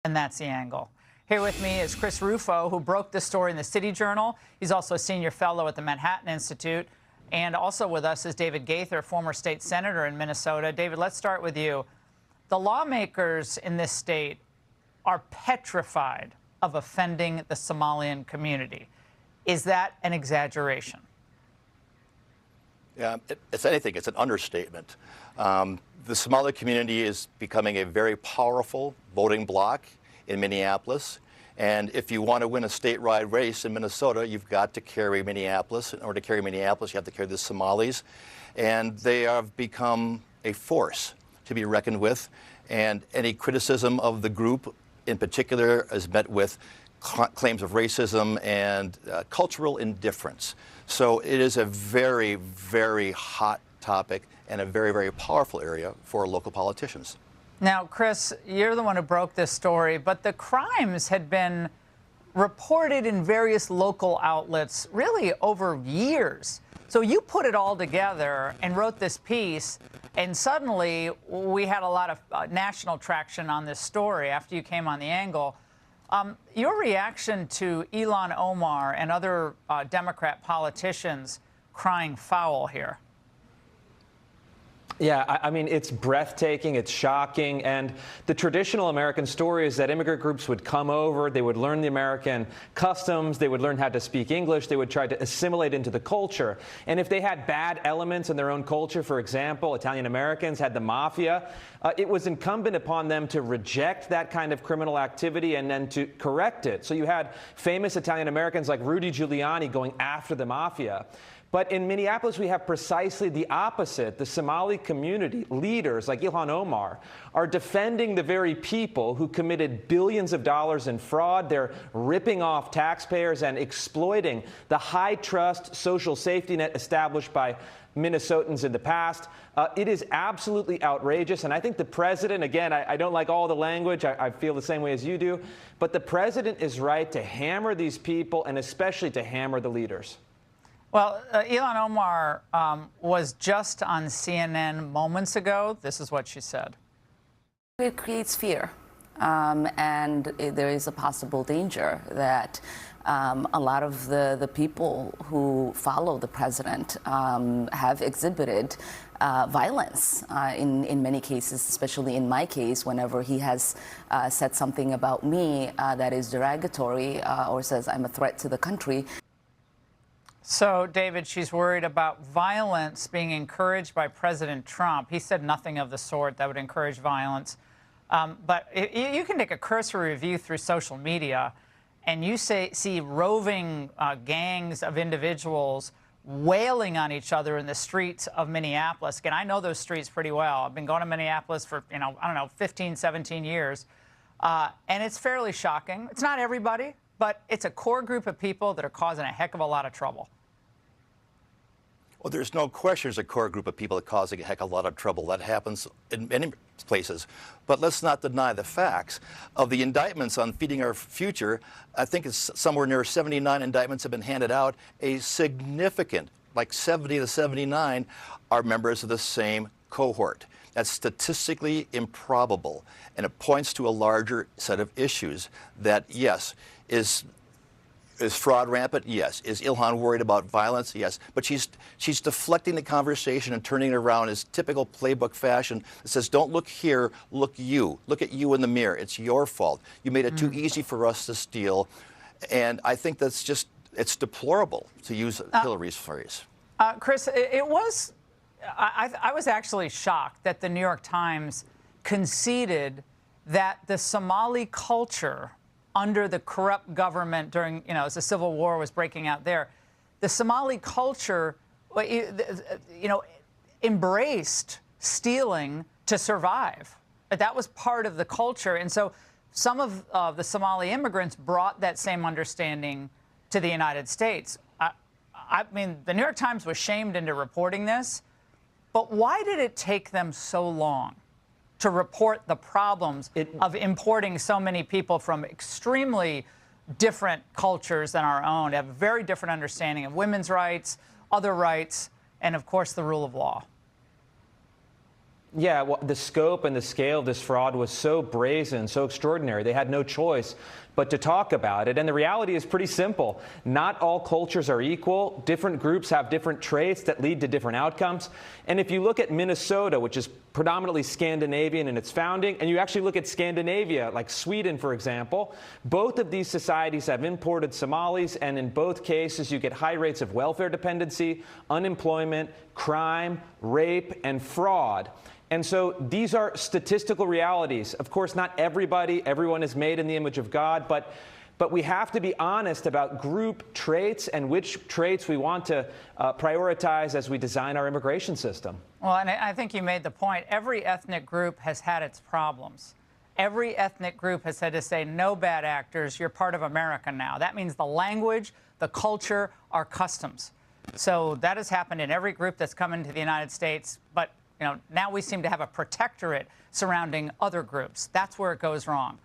And that's the angle. Here with me is Chris Rufo, who broke this story in the City Journal. He's also a senior fellow at the Manhattan Institute. And also with us is David Gaither, former state senator in Minnesota. David, let's start with you. The lawmakers in this state are petrified of offending the Somalian community. Is that an exaggeration? Yeah, if anything, it's an understatement. The Somali community is becoming a very powerful voting bloc in Minneapolis. And if you want to win a statewide race in Minnesota, you've got to carry Minneapolis. In order to carry Minneapolis, you have to carry the Somalis. And they have become a force to be reckoned with. And any criticism of the group in particular is met with claims of racism and cultural indifference. So it is a very, very hot topic and a very, very powerful area for local politicians. Now, Chris, you're the one who broke this story, but the crimes had been reported in various local outlets really over years. So you put it all together and wrote this piece, and suddenly we had a lot of national traction on this story after you came on the Angle. Your reaction to Ilhan Omar and other Democrat politicians crying foul here? Yeah, I mean, it's breathtaking, it's shocking, and the traditional American story is that immigrant groups would come over, they would learn the American customs, they would learn how to speak English, they would try to assimilate into the culture. And if they had bad elements in their own culture, for example, Italian Americans had the mafia, it was incumbent upon them to reject that kind of criminal activity and then to correct it. So you had famous Italian Americans like Rudy Giuliani going after the mafia. But in Minneapolis, we have precisely the opposite. The Somali community leaders like Ilhan Omar are defending the very people who committed billions of dollars in fraud. They're ripping off taxpayers and exploiting the high-trust social safety net established by Minnesotans in the past. It is absolutely outrageous. And I think the president, again, I don't like all the language. I feel the same way as you do. But the president is right to hammer these people and especially to hammer the leaders. Well, Ilhan Omar was just on CNN moments ago. This is what she said. It creates fear, and there is a possible danger that a lot of the people who follow the president have exhibited violence in many cases, especially in my case, whenever he has said something about me that is derogatory or says I'm a threat to the country. So, David, she's worried about violence being encouraged by President Trump. He said nothing of the sort that would encourage violence. But you can take a cursory review through social media, and you see roving gangs of individuals wailing on each other in the streets of Minneapolis. Again, I know those streets pretty well. I've been going to Minneapolis for, I don't know, 15, 17 years. And it's fairly shocking. It's not everybody, but it's a core group of people that are causing a heck of a lot of trouble. Well, there's no question there's a core group of people that are causing a heck of a lot of trouble. That happens in many places. But let's not deny the facts. Of the indictments on Feeding Our Future, I think it's somewhere near 79 indictments have been handed out. A significant, like 70 to 79, are members of the same cohort. That's statistically improbable, and it points to a larger set of issues that, yes, is fraud rampant? Yes. Is Ilhan worried about violence? Yes. But she's deflecting the conversation and turning it around as typical playbook fashion. It says, don't look here, look you. Look at you in the mirror. It's your fault. You made it too easy for us to steal. And I think that's just, it's deplorable, to use Hillary's phrase. Chris, I was actually shocked that the New York Times conceded that the Somali culture under the corrupt government during, as the civil war was breaking out there, the Somali culture, embraced stealing to survive. That was part of the culture. And so some of the Somali immigrants brought that same understanding to the United States. I mean, the New York Times was shamed into reporting this, but why did it take them so long to report the problems of importing so many people from extremely different cultures than our own, have a very different understanding of women's rights, other rights, and, of course, the rule of law? Yeah, well, the scope and the scale of this fraud was so brazen, so extraordinary. They had no choice but to talk about it. And the reality is pretty simple. Not all cultures are equal. Different groups have different traits that lead to different outcomes. And if you look at Minnesota, which is predominantly Scandinavian in its founding, and you actually look at Scandinavia, like Sweden, for example, both of these societies have imported Somalis, and in both cases, you get high rates of welfare dependency, unemployment, crime, rape, and fraud. And so these are statistical realities. Of course, not everyone is made in the image of God, but we have to be honest about group traits and which traits we want to prioritize as we design our immigration system. Well, and I think you made the point. Every ethnic group has had its problems. Every ethnic group has had to say, no bad actors, you're part of America now. That means the language, the culture, our customs. So that has happened in every group that's come into the United States. But now we seem to have a protectorate surrounding other groups. That's where it goes wrong.